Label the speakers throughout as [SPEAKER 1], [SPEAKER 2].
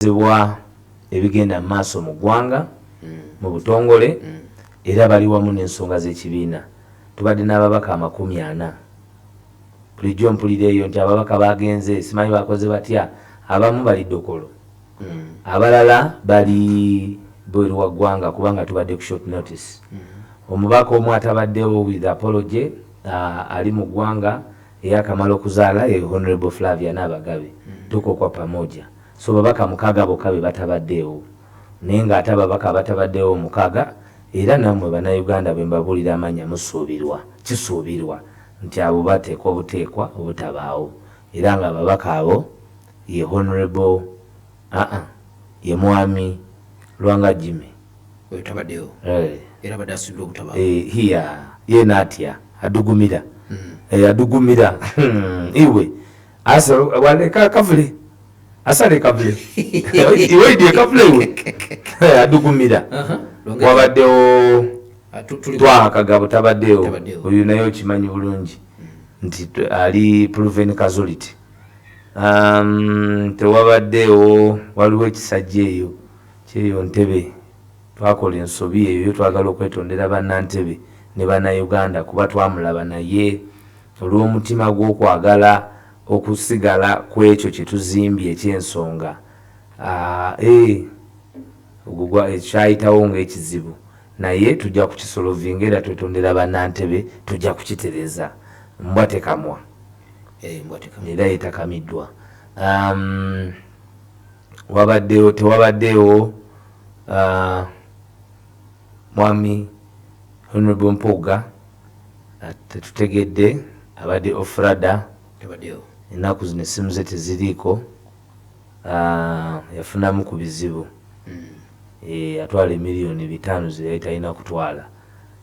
[SPEAKER 1] zibwa ebigenda maaso mu ggwanga mu butongole era bali wamu n'ensonga z'ekibiina. Tubadde n'ababaka 40 bulijjo mpulira eyo nti ababaka bagenze simanyi bakoze batya, abamu bali Dokolo abalala bali bweru wa ggwanga kubanga tubadde ku short notice. Omubaka omu atabaddewo with apology ali mu ggwanga eyakamala okuzaala ye Honorable Flavia Nabagabe tuko kwa pamoja. So babaka 6 bokka be batabaddewo naye ng'ate ababaka batabaddewo 6 era nammwe bannayuganda bwe mbabulira amanya kisuubirwa nti abo bateekwa obuteekwa obutabaawo era nga ababaka abo ye Honorable ye Mwami Lwanga Jimmy
[SPEAKER 2] wetabaddewo era badasubira obutabaawo
[SPEAKER 1] hiya ye natya adugumira adugumira iwe asa wale kavule asale kavule iwe ndiye kavule iwe adugumira wabaddewo twakagabo tabaddewo oyo naye okimanyi bulungi nti ali proven casualty. Tewabaddewo waliwo ekisajja eyo kyeyo Ntebe twakola ensobi eyo twagala okwetondera bannantebe ne bannayuganda kuba twamulaba naye olw'omutima gw'okwagala okusigala ku ekyo kye tuzimbye eky'ensonga ogugwa ekyayitawo ng'ekizibu naye tujja kukisolovinga era twetondera bannantebe tujja kukitereza mbwa tekamwa era yetakamiddwa. Tewabaddewo Mwami Honorable Mpuuga tetutegedde abadde ofrada ennaku zino essimu ze teziriiko yafunamu ku bizibu atwala miliyoni 5 ze yali talina kutwala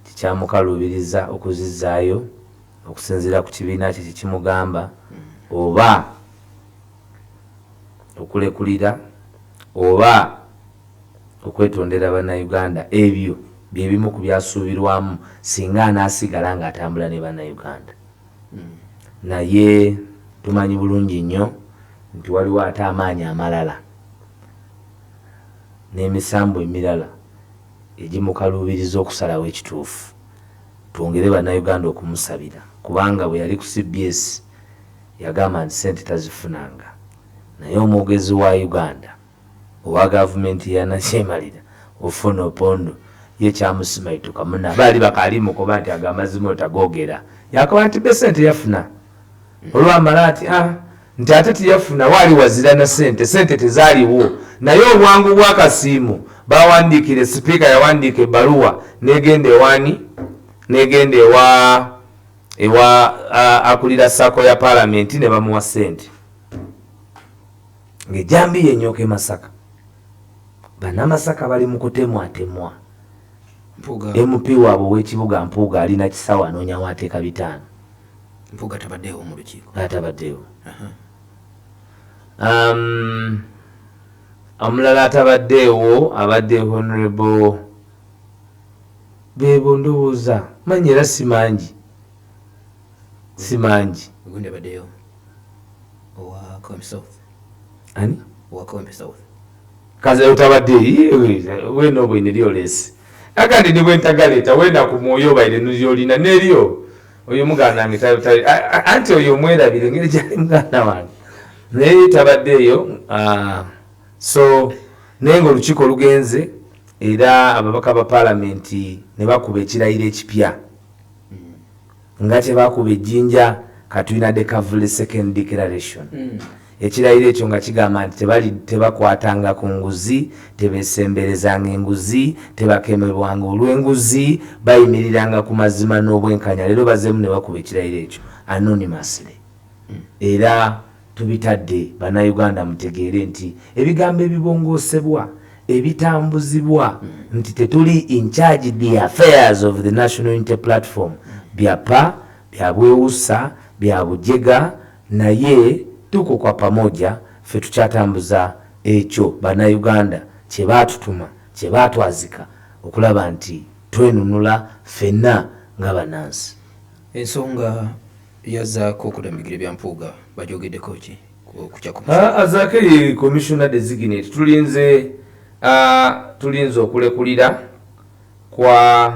[SPEAKER 1] kikyamukaluubiriza okuzizaayo okusinziira ku kibiina kye kikimugamba oba okulekulira oba okwetondera bannayuganda. Ebyo byebimu ku byasuubirwamu singa anaasigala ng'atambula ne bannayuganda. Naye tumanyi bulungi nnyo nti waliwo ate amaanyi amalala n'emisambo emirala egimukaluubiriza okusalawo ekituufu. Twongere bannayuganda okumusabira kubanga bwe yali ku CBS yagamba nti ssente tazifunanga naye omwogezi wa Uganda owa gavumenti yanakyemalira ofuna opondo ye kyamusimaituka muna baali bakalimu kuba nti ag'amazima otagogera yakoba nti be ssente yafuna olwamala ati nti ate tiyafuna waali wazira na ssente tezaaliwo naye obwangu bw'akasiimu bawandiikire sipiika yawandiika ebbaluwa negenda ewaani negenda ewa akulira sako ya palamenti ne bamuwa ssente ng'ejambi yenyoke Masaka bannamasaka bali mu kutemwatemwa. MP waabwe ow'ekibuga Mpuuga alina kisawo anoonyawo ateeka 5.
[SPEAKER 2] Mpuuga tabaddeewo mu lukiiko
[SPEAKER 1] atabaddeewo. Omulala atabaddeewo abadde Honorable Bebo ndowooza manyi era simangi
[SPEAKER 2] gundi abaddeewo owa Kawempe South
[SPEAKER 1] ani
[SPEAKER 2] owa Kawempe South
[SPEAKER 1] kaze utabadde weno bwine lyolesi akandi ni bwentagaleeta wenda ku mwoyo baire nuzolina neryo oyo muganda wange anti oyo mwerabire ngeri gyali muganda wange naye tabaddeeyo. So naye ng'olukiiko lugenze era ababaka ba palamenti ne bakuba ekirayiro ekipya nga kye bakuba ejjinja katulina Dekavule second declaration. Ekirayiro ekyo nga kigamba nti tebakwatanga ku nguzi, tebeesemberezanga enguzi, tebakemebwanga olw'enguzi, bayimiriranga ku mazima n'obwenkanya. Leero bazeemu ne bakuba ekirayiro ekyo anonymously era tubitadde bannayuganda mutegeere nti ebigambo ebibongoosebwa ebitambuzibwa nti tetuli in charge the affairs of the National Unity Platform byapa byabwewusa byabujega naye tuko kwa pamoja ffe tukyatambuza ekyo bannayuganda kye baatutuma kye baatwazika okulaba nti twenunula ffenna nga bannansi.
[SPEAKER 2] Ensonga yazaako okudambigira bya Mpuuga bajogeddeko ki
[SPEAKER 1] azake commissioner designate tulinze okulekulira kwa